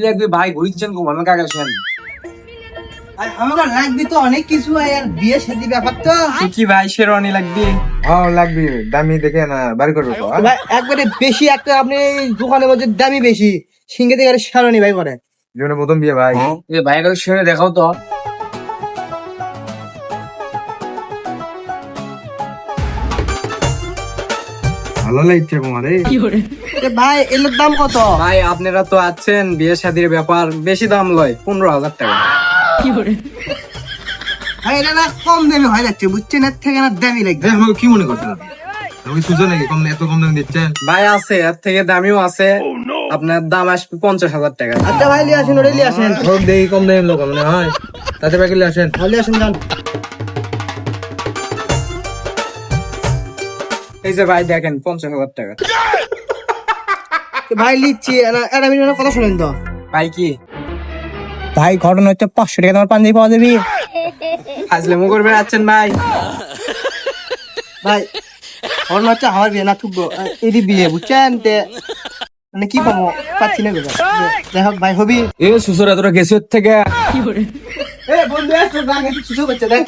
লাগবে ভাই, ঘুরিচ্ছেন কো আমার কাকা শুনেন। আর আমার লাগবে তো অনেক কিছু আর বিয়ে শাদী ব্যাপার তো। কি ভাই শেরওয়ানি লাগবে? হ্যাঁ লাগবে, দামি দেখে না বার করবো তো, হ্যাঁ? ভাই একবারে বেশি একটা আপনি দোকানের মধ্যে দামি বেশি সিঙ্গে থেকে সারানি ভাই করে। জীবনে প্রথম বিয়ে ভাই। এ ভাই কাছে শুনে দেখাও তো। ভালো লাগছে তোমারে? ভাই এর দাম কত? ভাই আপনারা তো আছেন বিয়ে শাদির ব্যাপার, বেশি দাম লয় 15,000 টাকা। ভাই এটা না কম দামি হয়ে যাচ্ছে বুঝছেন, এর থেকে না দামি লাগবে। আমাকে কি মনে করছেন আপনি? আমি সুযোগ নাকি কম, এত কম দামে দিচ্ছেন? ভাই আছে, এর থেকে দামিও আছে। আপনার দাম আসবে 50,000 টাকা। আচ্ছা ভাই লিয়ে আসেন, ওটা লিয়ে আসেন, হোক দেখি কম দামের লোক মনে হয়, তাতে বাকি আসেন। লিয়ে আসেন যান। এই যে ভাই দেখেন 50,000 টাকা। ভাই লিচ্ছি একটা মিনিট কথা শুনেন তো। ভাই কি ভাই ঘটনা হচ্ছে 500 টাকা তোমার পাঞ্জাবি পাওয়া যাবে। ফাজলেমো করবে আছেন ভাই? ভাই ঘটনা হচ্ছে আমার বিয়ে না থুকবো এদি বিয়ে বুঝছেন, তে মানে কি পাবো পাচ্ছি না কোথাও। যাই হোক ভাই হবি। এ সুসরা তোরা গেছিস থেকে। এ বন্ধু আসো, গান কিছু করছে দেখ।